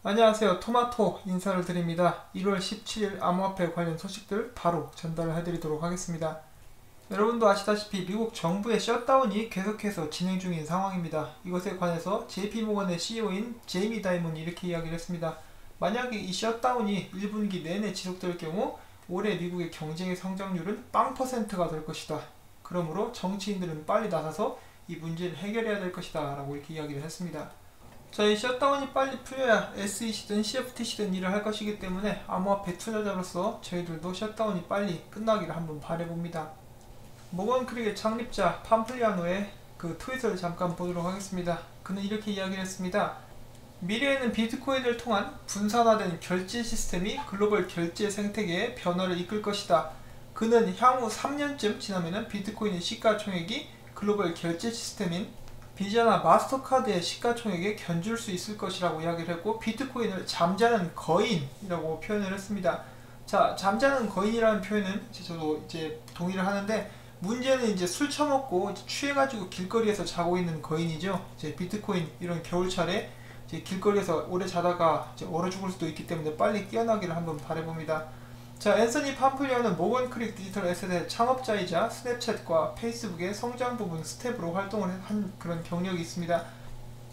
안녕하세요. 토마토 인사를 드립니다. 1월 17일 암호화폐 관련 소식들 바로 전달을 해드리도록 하겠습니다. 여러분도 아시다시피 미국 정부의 셧다운이 계속해서 진행 중인 상황입니다. 이것에 관해서 JP모건의 CEO인 제이미 다이먼이 이렇게 이야기를 했습니다. 만약에 이 셧다운이 1분기 내내 지속될 경우 올해 미국의 경쟁의 성장률은 0%가 될 것이다. 그러므로 정치인들은 빨리 나서서 이 문제를 해결해야 될 것이다 라고 이렇게 이야기를 했습니다. 자, 이 셧다운이 빨리 풀려야 SEC든 CFTC든 일을 할 것이기 때문에 암호화폐 투자자로서 저희들도 셧다운이 빨리 끝나기를 한번 바라봅니다. 모건 크릭의 창립자 팜플리아노의 그 트윗을 잠깐 보도록 하겠습니다. 그는 이렇게 이야기를 했습니다. 미래에는 비트코인을 통한 분산화된 결제 시스템이 글로벌 결제 생태계의 변화를 이끌 것이다. 그는 향후 3년쯤 지나면 비트코인의 시가총액이 글로벌 결제 시스템인 비자나 마스터카드의 시가총액에 견줄 수 있을 것이라고 이야기를 했고, 비트코인을 잠자는 거인이라고 표현을 했습니다. 자, 잠자는 거인이라는 표현은 저도 이제 동의를 하는데, 문제는 이제 술 처먹고 취해가지고 길거리에서 자고 있는 거인이죠. 이제 비트코인 이런 겨울철에 이제 길거리에서 오래 자다가 이제 얼어 죽을 수도 있기 때문에 빨리 깨어나기를 한번 바라봅니다. 자, 앤서니 팜플리오는 모건 크릭 디지털 에셋의 창업자이자 스냅챗과 페이스북의 성장 부분 스텝으로 활동을 한 그런 경력이 있습니다.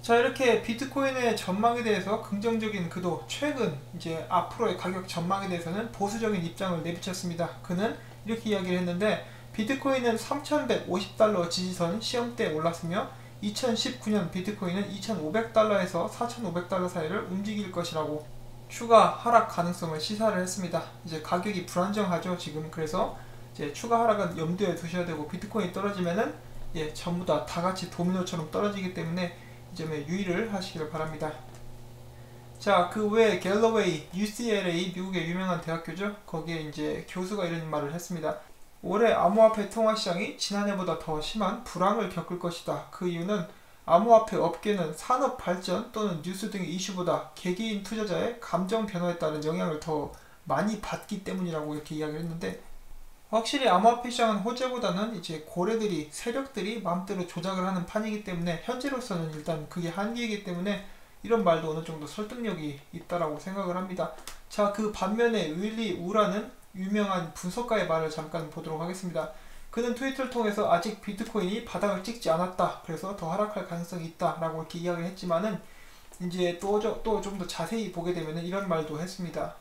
자, 이렇게 비트코인의 전망에 대해서 긍정적인 그도 최근 이제 앞으로의 가격 전망에 대해서는 보수적인 입장을 내비쳤습니다. 그는 이렇게 이야기를 했는데, 비트코인은 3150달러 지지선 시험대에 올랐으며 2019년 비트코인은 2500달러에서 4500달러 사이를 움직일 것이라고 추가 하락 가능성을 시사를 했습니다. 이제 가격이 불안정하죠 지금. 그래서 이제 추가 하락은 염두에 두셔야 되고, 비트코인이 떨어지면은 전부 다 같이 도미노처럼 떨어지기 때문에 이 점에 유의를 하시길 바랍니다. 자, 그 외에 갤러웨이 UCLA 미국의 유명한 대학교죠. 거기에 이제 교수가 이런 말을 했습니다. 올해 암호화폐 통화 시장이 지난해보다 더 심한 불황을 겪을 것이다. 그 이유는 암호화폐 업계는 산업 발전 또는 뉴스 등의 이슈보다 개개인 투자자의 감정 변화에 따른 영향을 더 많이 받기 때문이라고 이렇게 이야기를 했는데, 확실히 암호화폐 시장은 호재보다는 이제 고래들이 세력들이 마음대로 조작을 하는 판이기 때문에 현재로서는 일단 그게 한계이기 때문에 이런 말도 어느 정도 설득력이 있다라고 생각을 합니다. 자, 그 반면에 윌리 우라는 유명한 분석가의 말을 잠깐 보도록 하겠습니다. 그는 트위터를 통해서 아직 비트코인이 바닥을 찍지 않았다, 그래서 더 하락할 가능성이 있다 라고 이렇게 이야기를 했지만은, 이제 또 좀 더 자세히 보게 되면 이런 말도 했습니다.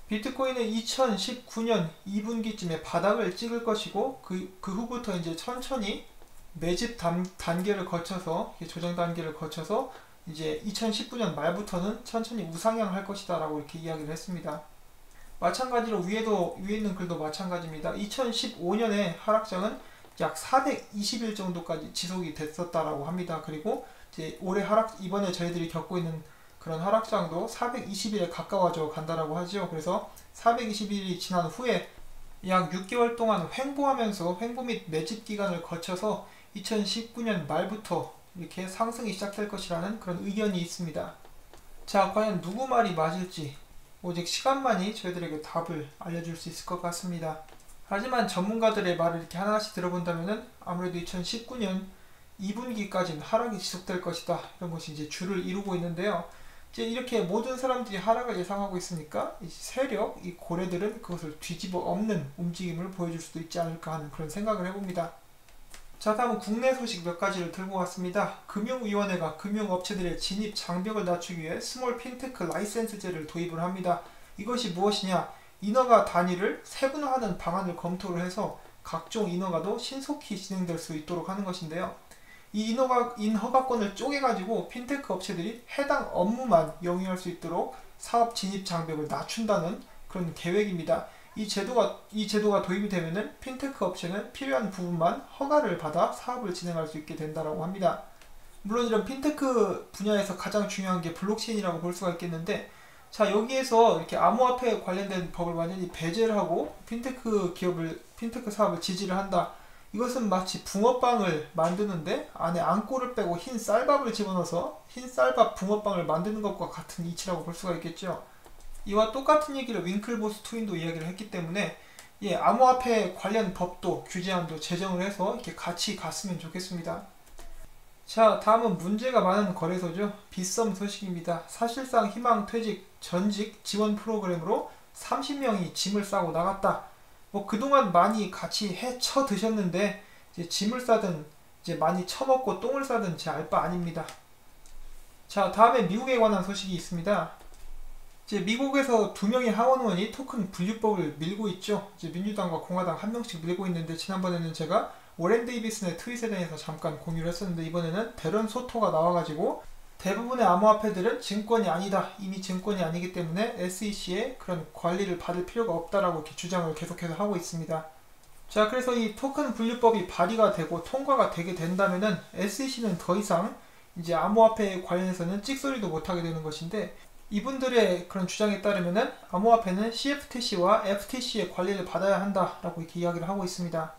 비트코인은 2019년 2분기쯤에 바닥을 찍을 것이고, 그 후부터 이제 천천히 매집 단계를 거쳐서 조정 단계를 거쳐서 이제 2019년 말부터는 천천히 우상향을 할 것이다 라고 이렇게 이야기를 했습니다. 마찬가지로 위에 있는 글도 마찬가지입니다. 2015년에 하락장은 약 420일 정도까지 지속이 됐었다라고 합니다. 그리고 이제 올해 이번에 저희들이 겪고 있는 그런 하락장도 420일에 가까워져 간다라고 하죠. 그래서 420일이 지난 후에 약 6개월 동안 횡보하면서 횡보 및 매집 기간을 거쳐서 2019년 말부터 이렇게 상승이 시작될 것이라는 그런 의견이 있습니다. 자, 과연 누구 말이 맞을지 오직 시간만이 저희들에게 답을 알려줄 수 있을 것 같습니다. 하지만 전문가들의 말을 이렇게 하나씩 들어본다면 아무래도 2019년 2분기까지는 하락이 지속될 것이다, 이런 것이 이제 주를 이루고 있는데요. 이제 이렇게 모든 사람들이 하락을 예상하고 있으니까 이 세력, 이 고래들은 그것을 뒤집어 엎는 움직임을 보여줄 수도 있지 않을까 하는 그런 생각을 해봅니다. 자, 다음은 국내 소식 몇 가지를 들고 왔습니다. 금융위원회가 금융업체들의 진입 장벽을 낮추기 위해 스몰 핀테크 라이센스제를 도입을 합니다. 이것이 무엇이냐? 인허가 단위를 세분화하는 방안을 검토를 해서 각종 인허가도 신속히 진행될 수 있도록 하는 것인데요. 이 인허가권을 쪼개가지고 핀테크 업체들이 해당 업무만 영위할 수 있도록 사업 진입 장벽을 낮춘다는 그런 계획입니다. 이 제도가 도입이 되면은 핀테크 업체는 필요한 부분만 허가를 받아 사업을 진행할 수 있게 된다라고 합니다. 물론 이런 핀테크 분야에서 가장 중요한 게 블록체인이라고 볼 수가 있겠는데, 자, 여기에서 이렇게 암호화폐에 관련된 법을 완전히 배제를 하고 핀테크 사업을 지지를 한다. 이것은 마치 붕어빵을 만드는데 안에 앙꼬를 빼고 흰 쌀밥을 집어넣어서 흰 쌀밥 붕어빵을 만드는 것과 같은 이치라고 볼 수가 있겠죠. 이와 똑같은 얘기를 윙클보스 투인도 이야기를 했기 때문에 암호화폐 관련 법도 규제안도 제정을 해서 이렇게 같이 갔으면 좋겠습니다. 자, 다음은 문제가 많은 거래소죠. 빗썸 소식입니다. 사실상 희망퇴직 전직 지원 프로그램으로 30명이 짐을 싸고 나갔다. 뭐 그동안 많이 같이 헤쳐 드셨는데 이제 짐을 싸든 이제 많이 처먹고 똥을 싸든 제 알 바 아닙니다. 자, 다음에 미국에 관한 소식이 있습니다. 이제 미국에서 두 명의 하원의원이 토큰 분류법을 밀고 있죠. 이제 민주당과 공화당 한 명씩 밀고 있는데, 지난번에는 제가 오렌 데이비슨의 트윗에 대해서 잠깐 공유를 했었는데, 이번에는 대런 소토가 나와가지고 대부분의 암호화폐들은 증권이 아니다, 이미 증권이 아니기 때문에 SEC의 그런 관리를 받을 필요가 없다라고 이렇게 주장을 계속해서 하고 있습니다. 자, 그래서 이 토큰 분류법이 발의가 되고 통과가 되게 된다면은 SEC는 더 이상 이제 암호화폐에 관련해서는 찍소리도 못하게 되는 것인데, 이분들의 그런 주장에 따르면은 암호화폐는 CFTC와 FTC의 관리를 받아야 한다라고 이렇게 이야기를 하고 있습니다.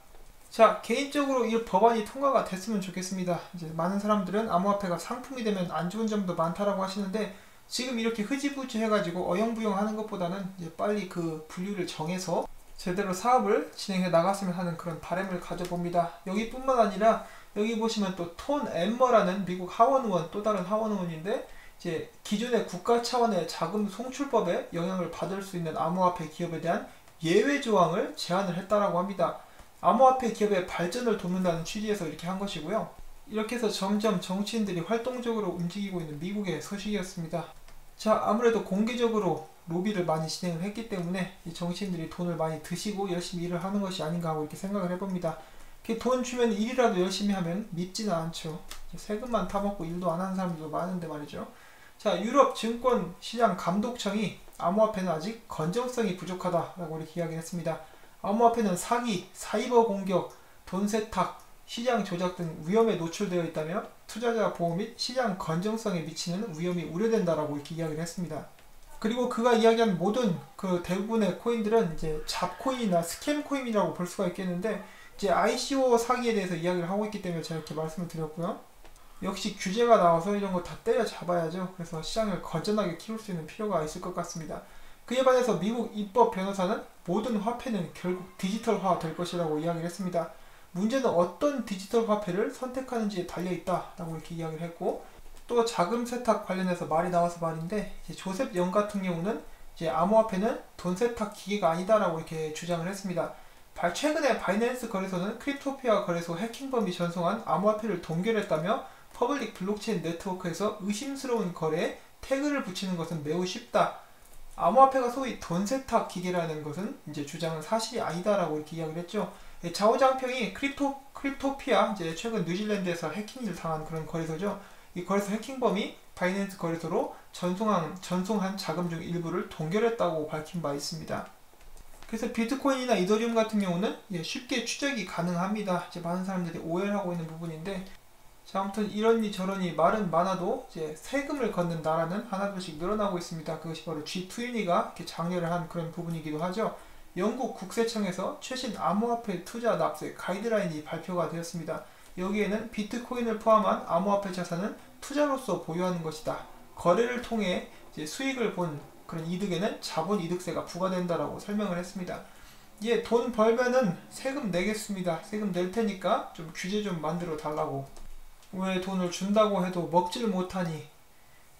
자, 개인적으로 이 법안이 통과가 됐으면 좋겠습니다. 이제 많은 사람들은 암호화폐가 상품이 되면 안 좋은 점도 많다라고 하시는데, 지금 이렇게 흐지부지 해가지고 어영부영 하는 것보다는 이제 빨리 그 분류를 정해서 제대로 사업을 진행해 나갔으면 하는 그런 바람을 가져봅니다. 여기뿐만 아니라 여기 보시면 또 톤 엠머라는 미국 하원의원, 또 다른 하원의원인데, 이제 기존의 국가 차원의 자금 송출법에 영향을 받을 수 있는 암호화폐 기업에 대한 예외 조항을 제안을 했다라고 합니다. 암호화폐 기업의 발전을 돕는다는 취지에서 이렇게 한 것이고요. 이렇게 해서 점점 정치인들이 활동적으로 움직이고 있는 미국의 소식이었습니다. 자, 아무래도 공개적으로 로비를 많이 진행을 했기 때문에 이 정치인들이 돈을 많이 드시고 열심히 일을 하는 것이 아닌가 하고 이렇게 생각을 해봅니다. 돈 주면 일이라도 열심히 하면 밉지는 않죠. 세금만 타먹고 일도 안 하는 사람들도 많은데 말이죠. 자, 유럽 증권 시장 감독청이 암호화폐는 아직 건전성이 부족하다라고 이렇게 이야기했습니다. 암호화폐는 사기, 사이버 공격, 돈 세탁, 시장 조작 등 위험에 노출되어 있다며 투자자 보호 및 시장 건전성에 미치는 위험이 우려된다라고 이렇게 이야기를 했습니다. 그리고 그가 이야기한 모든 그 대부분의 코인들은 이제 잡코인이나 스캠 코인이라고 볼 수가 있겠는데, 이제 ICO 사기에 대해서 이야기를 하고 있기 때문에 제가 이렇게 말씀을 드렸고요. 역시 규제가 나와서 이런 거 다 때려잡아야죠. 그래서 시장을 건전하게 키울 수 있는 필요가 있을 것 같습니다. 그에 반해서 미국 입법 변호사는 모든 화폐는 결국 디지털화 될 것이라고 이야기를 했습니다. 문제는 어떤 디지털 화폐를 선택하는지에 달려있다라고 이렇게 이야기를 했고, 또 자금 세탁 관련해서 말이 나와서 말인데, 이제 조셉 영 같은 경우는 이제 암호화폐는 돈 세탁 기계가 아니다라고 이렇게 주장을 했습니다. 최근에 바이낸스 거래소는 크립토피아 거래소 해킹범이 전송한 암호화폐를 동결했다며 퍼블릭 블록체인 네트워크에서 의심스러운 거래에 태그를 붙이는 것은 매우 쉽다. 암호화폐가 소위 돈 세탁 기계라는 것은 이제 주장은 사실이 아니다라고 이렇게 이야기를 했죠. 좌우장평이 크립토피아, 이제 최근 뉴질랜드에서 해킹을 당한 그런 거래소죠. 이 거래소 해킹범이 바이낸스 거래소로 전송한 자금 중 일부를 동결했다고 밝힌 바 있습니다. 그래서 비트코인이나 이더리움 같은 경우는 쉽게 추적이 가능합니다. 이제 많은 사람들이 오해를 하고 있는 부분인데, 자, 아무튼 이러니 저러니 말은 많아도 이제 세금을 걷는 나라는 하나둘씩 늘어나고 있습니다. 그것이 바로 G20가 이렇게 장려를 한 그런 부분이기도 하죠. 영국 국세청에서 최신 암호화폐 투자 납세 가이드라인이 발표가 되었습니다. 여기에는 비트코인을 포함한 암호화폐 자산은 투자로서 보유하는 것이다. 거래를 통해 이제 수익을 본 그런 이득에는 자본 이득세가 부과된다라고 설명을 했습니다. 돈 벌면은 세금 내겠습니다. 세금 낼 테니까 좀 규제 좀 만들어 달라고. 왜 돈을 준다고 해도 먹지를 못하니.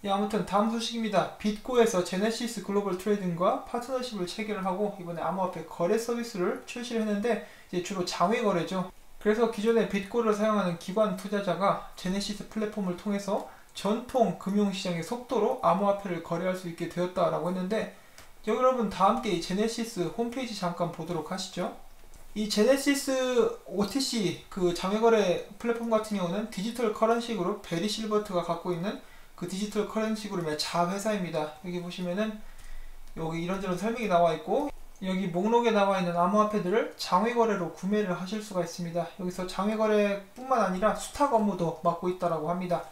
아무튼 다음 소식입니다. bitgo에서 제네시스 글로벌 트레이딩과 파트너십을 체결을 하고 이번에 암호화폐 거래 서비스를 출시를 했는데, 이제 주로 장외 거래죠. 그래서 기존에 bitgo를 사용하는 기관 투자자가 제네시스 플랫폼을 통해서 전통 금융시장의 속도로 암호화폐를 거래할 수 있게 되었다라고 했는데, 여러분 다 함께 이 제네시스 홈페이지 잠깐 보도록 하시죠. 이 제네시스 OTC 그 장외거래 플랫폼 같은 경우는 디지털 커런시 그룹 베리실버트가 갖고 있는 그 디지털 커런시 그룹의 자회사입니다. 여기 보시면은 여기 이런저런 설명이 나와 있고, 여기 목록에 나와 있는 암호화폐들을 장외거래로 구매를 하실 수가 있습니다. 여기서 장외거래뿐만 아니라 수탁 업무도 맡고 있다라고 합니다.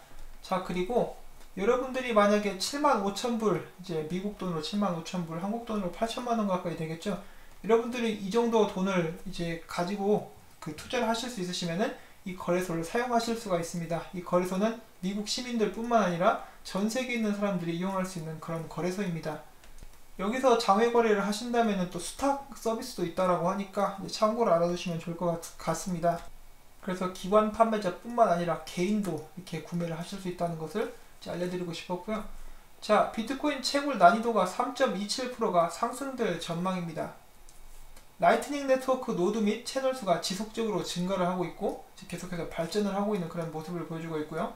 자, 그리고 여러분들이 만약에 75,000불, 이제 미국 돈으로 75,000불, 한국 돈으로 8천만원 가까이 되겠죠. 여러분들이 이 정도 돈을 이제 가지고 그 투자를 하실 수 있으시면은 이 거래소를 사용하실 수가 있습니다. 이 거래소는 미국 시민들 뿐만 아니라 전 세계에 있는 사람들이 이용할 수 있는 그런 거래소입니다. 여기서 장외 거래를 하신다면은 또 수탁 서비스도 있다라고 하니까 참고로 알아두시면 좋을 것 같습니다. 그래서 기관 판매자뿐만 아니라 개인도 이렇게 구매를 하실 수 있다는 것을 알려드리고 싶었고요. 자, 비트코인 채굴 난이도가 3.27%가 상승될 전망입니다. 라이트닝 네트워크 노드 및 채널 수가 지속적으로 증가를 하고 있고 계속해서 발전을 하고 있는 그런 모습을 보여주고 있고요.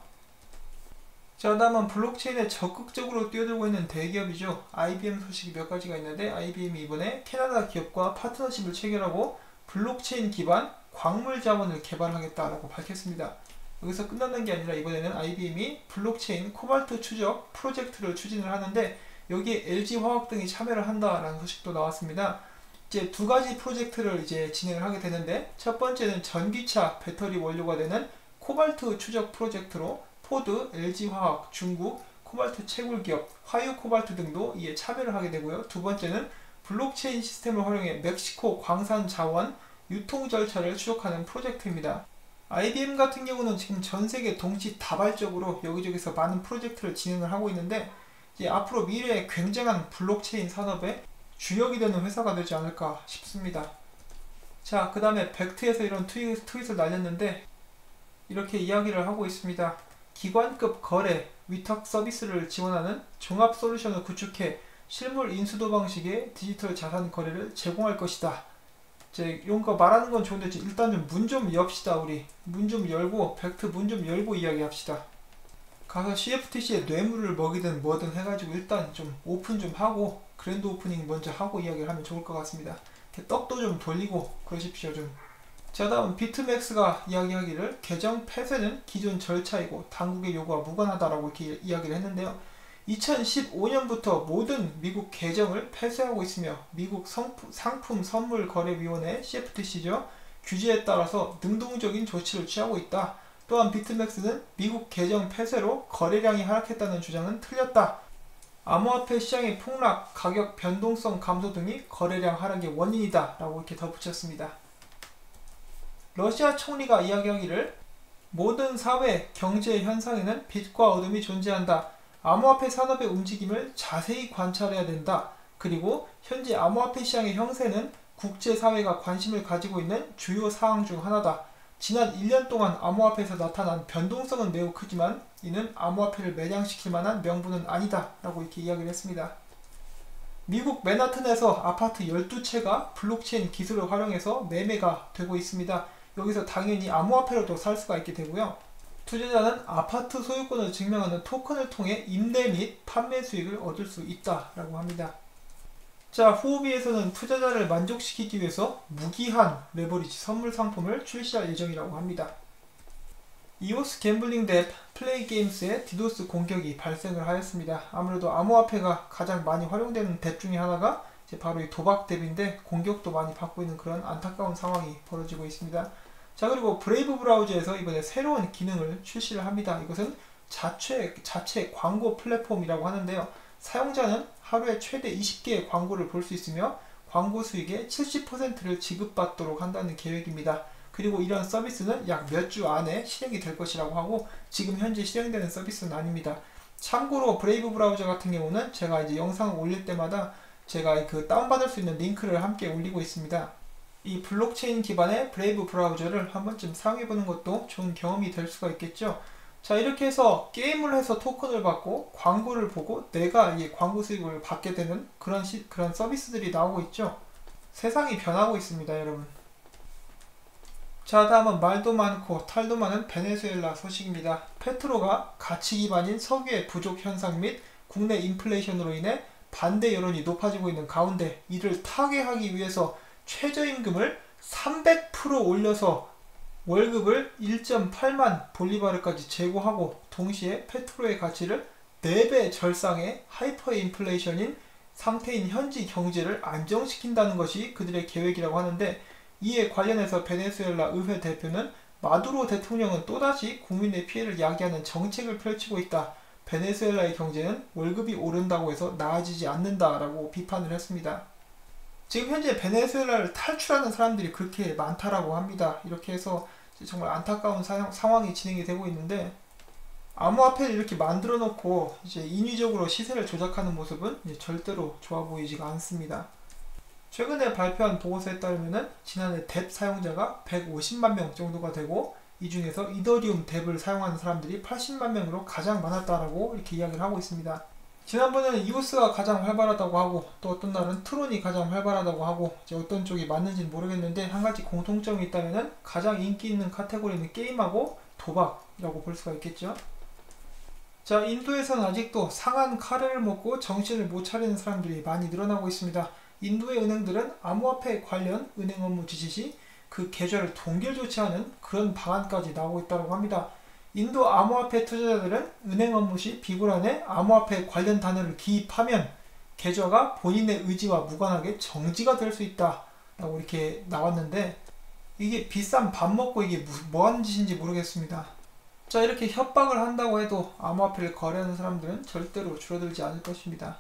자, 다음은 블록체인에 적극적으로 뛰어들고 있는 대기업이죠. IBM 소식이 몇 가지가 있는데, IBM이 이번에 캐나다 기업과 파트너십을 체결하고 블록체인 기반 광물 자원을 개발하겠다라고 밝혔습니다. 여기서 끝나는 게 아니라 이번에는 IBM이 블록체인 코발트 추적 프로젝트를 추진을 하는데, 여기에 LG화학 등이 참여를 한다라는 소식도 나왔습니다. 이제 두 가지 프로젝트를 이제 진행을 하게 되는데, 첫 번째는 전기차 배터리 원료가 되는 코발트 추적 프로젝트로 포드, LG화학, 중국, 코발트 채굴 기업, 화유 코발트 등도 이에 참여를 하게 되고요. 두 번째는 블록체인 시스템을 활용해 멕시코 광산 자원 유통 절차를 추적하는 프로젝트입니다. IBM 같은 경우는 지금 전 세계 동시다발적으로 여기저기서 많은 프로젝트를 진행을 하고 있는데, 이제 앞으로 미래에 굉장한 블록체인 산업의 주역이 되는 회사가 되지 않을까 싶습니다. 자, 그 다음에 벡트에서 이런 트윗을 날렸는데 이렇게 이야기를 하고 있습니다. 기관급 거래, 위탁 서비스를 지원하는 종합 솔루션을 구축해 실물 인수도 방식의 디지털 자산 거래를 제공할 것이다. 이제 이런 거 말하는 건 좋은데 일단 좀 문 좀 엽시다. 우리 문 좀 열고, 벡트 문 좀 열고 이야기합시다. 가서 CFTC에 뇌물을 먹이든 뭐든 해가지고 일단 좀 오픈 좀 하고, 그랜드 오프닝 먼저 하고 이야기를 하면 좋을 것 같습니다. 이렇게 떡도 좀 돌리고 그러십시오 좀. 자, 다음 비트맥스가 이야기하기를 계정 폐쇄는 기존 절차이고 당국의 요구와 무관하다라고 이렇게 이야기를 했는데요. 2015년부터 모든 미국 계정을 폐쇄하고 있으며 미국 상품 선물 거래위원회 CFTC죠. 규제에 따라서 능동적인 조치를 취하고 있다. 또한 비트맥스는 미국 계정 폐쇄로 거래량이 하락했다는 주장은 틀렸다. 암호화폐 시장의 폭락, 가격 변동성 감소 등이 거래량 하락의 원인이다 라고 이렇게 덧붙였습니다. 러시아 총리가 이야기하기를 모든 사회, 경제 현상에는 빛과 어둠이 존재한다. 암호화폐 산업의 움직임을 자세히 관찰해야 된다. 그리고 현재 암호화폐 시장의 형세는 국제사회가 관심을 가지고 있는 주요 사항 중 하나다. 지난 1년 동안 암호화폐에서 나타난 변동성은 매우 크지만 이는 암호화폐를 매장시킬 만한 명분은 아니다 라고 이렇게 이야기를 했습니다. 미국 맨하튼에서 아파트 12채가 블록체인 기술을 활용해서 매매가 되고 있습니다. 여기서 당연히 암호화폐로도 살 수가 있게 되고요. 투자자는 아파트 소유권을 증명하는 토큰을 통해 임대 및 판매 수익을 얻을 수 있다라고 합니다. 자, 후오비에서는 투자자를 만족시키기 위해서 무기한 레버리지 선물 상품을 출시할 예정이라고 합니다. 이오스 갬블링 덱 플레이게임스의 디도스 공격이 발생을 하였습니다. 아무래도 암호화폐가 가장 많이 활용되는 덱 중에 하나가 바로 이 도박 덱인데 공격도 많이 받고 있는 그런 안타까운 상황이 벌어지고 있습니다. 자, 그리고 브레이브 브라우저에서 이번에 새로운 기능을 출시를 합니다. 이것은 자체 광고 플랫폼이라고 하는데요. 사용자는 하루에 최대 20개의 광고를 볼 수 있으며 광고 수익의 70%를 지급받도록 한다는 계획입니다. 그리고 이런 서비스는 약 몇 주 안에 실행이 될 것이라고 하고 지금 현재 실행되는 서비스는 아닙니다. 참고로 브레이브 브라우저 같은 경우는 제가 이제 영상을 올릴 때마다 제가 그 다운받을 수 있는 링크를 함께 올리고 있습니다. 이 블록체인 기반의 브레이브 브라우저를 한 번쯤 사용해보는 것도 좋은 경험이 될 수가 있겠죠. 자, 이렇게 해서 게임을 해서 토큰을 받고 광고를 보고 내가 이 광고 수익을 받게 되는 그런 서비스들이 나오고 있죠. 세상이 변하고 있습니다, 여러분. 자, 다음은 말도 많고 탈도 많은 베네수엘라 소식입니다. 페트로가 가치 기반인 석유의 부족 현상 및 국내 인플레이션으로 인해 반대 여론이 높아지고 있는 가운데 이를 타개하기 위해서 최저임금을 300% 올려서 월급을 1.8만 볼리바르까지 제고하고 동시에 페트로의 가치를 4배 절상의 하이퍼 인플레이션인 상태인 현지 경제를 안정시킨다는 것이 그들의 계획이라고 하는데, 이에 관련해서 베네수엘라 의회 대표는 마두로 대통령은 또다시 국민의 피해를 야기하는 정책을 펼치고 있다. 베네수엘라의 경제는 월급이 오른다고 해서 나아지지 않는다라고 비판을 했습니다. 지금 현재 베네수엘라를 탈출하는 사람들이 그렇게 많다라고 합니다. 이렇게 해서 정말 안타까운 상황이 진행이 되고 있는데, 암호화폐를 이렇게 만들어 놓고 이제 인위적으로 시세를 조작하는 모습은 이제 절대로 좋아 보이지가 않습니다. 최근에 발표한 보고서에 따르면 지난해 뎁 사용자가 150만 명 정도가 되고, 이 중에서 이더리움 뎁을 사용하는 사람들이 80만 명으로 가장 많았다라고 이렇게 이야기를 하고 있습니다. 지난번에는 이오스가 가장 활발하다고 하고, 또 어떤 날은 트론이 가장 활발하다고 하고, 이제 어떤 쪽이 맞는지는 모르겠는데 한 가지 공통점이 있다면은 가장 인기 있는 카테고리는 게임하고 도박이라고 볼 수가 있겠죠. 자, 인도에서는 아직도 상한 카레를 먹고 정신을 못 차리는 사람들이 많이 늘어나고 있습니다. 인도의 은행들은 암호화폐 관련 은행 업무 지시 시 그 계좌를 동결조치 하는 그런 방안까지 나오고 있다고 합니다. 인도 암호화폐 투자자들은 은행 업무 시 비브란에 암호화폐 관련 단어를 기입하면 계좌가 본인의 의지와 무관하게 정지가 될 수 있다 라고 이렇게 나왔는데, 이게 비싼 밥 먹고 이게 뭐 하는 짓인지 모르겠습니다. 자, 이렇게 협박을 한다고 해도 암호화폐를 거래하는 사람들은 절대로 줄어들지 않을 것입니다.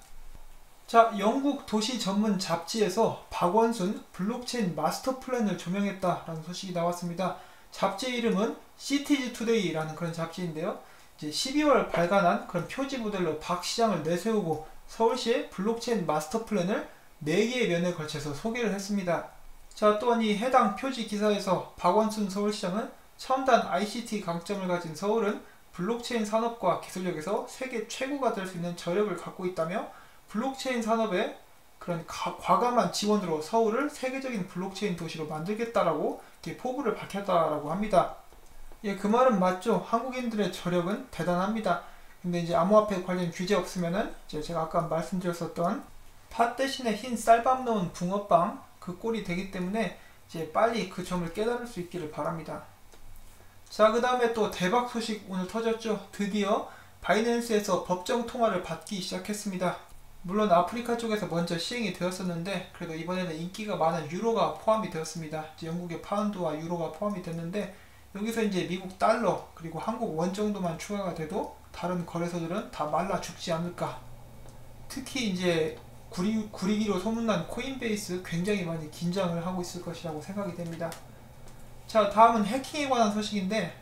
자, 영국 도시 전문 잡지에서 박원순 블록체인 마스터 플랜을 조명했다라는 소식이 나왔습니다. 잡지 이름은 시티즈 투데이라는 그런 잡지인데요. 이제 12월 발간한 그런 표지 모델로 박 시장을 내세우고 서울시의 블록체인 마스터 플랜을 4개의 면에 걸쳐서 소개를 했습니다. 자, 또한 이 해당 표지 기사에서 박원순 서울시장은 첨단 ICT 강점을 가진 서울은 블록체인 산업과 기술력에서 세계 최고가 될 수 있는 저력을 갖고 있다며, 블록체인 산업의 그런 과감한 지원으로 서울을 세계적인 블록체인 도시로 만들겠다라고 이렇게 포부를 밝혔다라고 합니다. 예, 그 말은 맞죠. 한국인들의 저력은 대단합니다. 근데 이제 암호화폐 관련 규제 없으면은 이제 제가 아까 말씀드렸었던 팥 대신에 흰 쌀밥 넣은 붕어빵 그 꼴이 되기 때문에 이제 빨리 그 점을 깨달을 수 있기를 바랍니다. 자, 그 다음에 또 대박 소식 오늘 터졌죠. 드디어 바이낸스에서 법정 통화를 받기 시작했습니다. 물론 아프리카 쪽에서 먼저 시행이 되었었는데, 그래도 이번에는 인기가 많은 유로가 포함이 되었습니다. 이제 영국의 파운드와 유로가 포함이 됐는데, 여기서 이제 미국 달러 그리고 한국 원 정도만 추가가 돼도 다른 거래소들은 다 말라 죽지 않을까. 특히 이제 구리기로 소문난 코인베이스 굉장히 많이 긴장을 하고 있을 것이라고 생각이 됩니다. 자, 다음은 해킹에 관한 소식인데,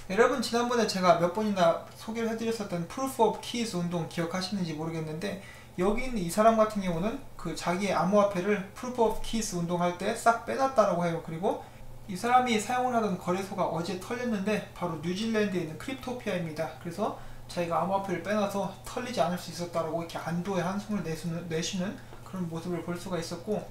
여러분 지난번에 제가 몇 번이나 소개를 해드렸었던 Proof of Keys 운동 기억하시는지 모르겠는데, 여기 있는 이 사람 같은 경우는 그 자기의 암호화폐를 Proof of Keys 운동할 때 싹 빼놨다라고 해요. 그리고 이 사람이 사용을 하던 거래소가 어제 털렸는데 바로 뉴질랜드에 있는 크립토피아입니다. 그래서 자기가 암호화폐를 빼놔서 털리지 않을 수 있었다라고 이렇게 안도의 한숨을 내쉬는 그런 모습을 볼 수가 있었고,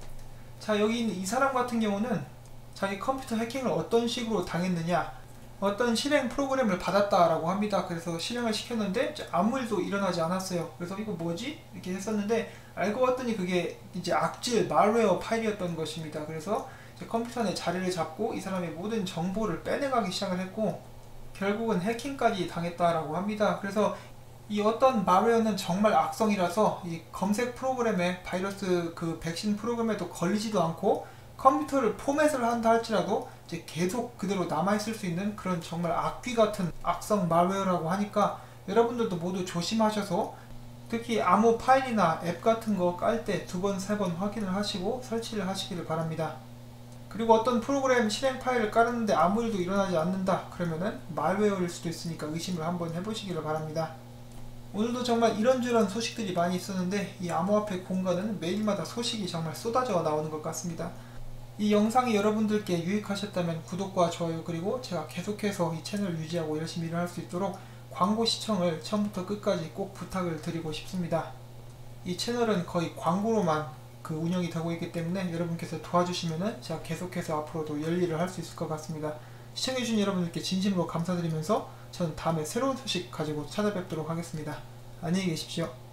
자, 여기 있는 이 사람 같은 경우는 자기 컴퓨터 해킹을 어떤 식으로 당했느냐, 어떤 실행 프로그램을 받았다라고 합니다. 그래서 실행을 시켰는데 아무 일도 일어나지 않았어요. 그래서 이거 뭐지? 이렇게 했었는데 알고 봤더니 그게 이제 악질 말웨어 파일이었던 것입니다. 그래서 이제 컴퓨터 내 자리를 잡고 이 사람의 모든 정보를 빼내가기 시작을 했고, 결국은 해킹까지 당했다라고 합니다. 그래서 이 어떤 말웨어는 정말 악성이라서 이 검색 프로그램에 바이러스 그 백신 프로그램에도 걸리지도 않고, 컴퓨터를 포맷을 한다 할지라도 이제 계속 그대로 남아있을 수 있는 그런 정말 악귀 같은 악성 말웨어라고 하니까 여러분들도 모두 조심하셔서, 특히 암호 파일이나 앱 같은 거 깔 때 2번, 3번 확인을 하시고 설치를 하시기를 바랍니다. 그리고 어떤 프로그램 실행 파일을 깔았는데 아무 일도 일어나지 않는다 그러면은 말웨어일 수도 있으니까 의심을 한번 해보시기를 바랍니다. 오늘도 정말 이런저런 소식들이 많이 있었는데, 이 암호화폐 공간은 매일마다 소식이 정말 쏟아져 나오는 것 같습니다. 이 영상이 여러분들께 유익하셨다면 구독과 좋아요, 그리고 제가 계속해서 이 채널을 유지하고 열심히 일을 할 수 있도록 광고 시청을 처음부터 끝까지 꼭 부탁을 드리고 싶습니다. 이 채널은 거의 광고로만 운영이 되고 있기 때문에 여러분께서 도와주시면은 제가 계속해서 앞으로도 열일을 할 수 있을 것 같습니다. 시청해주신 여러분들께 진심으로 감사드리면서 저는 다음에 새로운 소식 가지고 찾아뵙도록 하겠습니다. 안녕히 계십시오.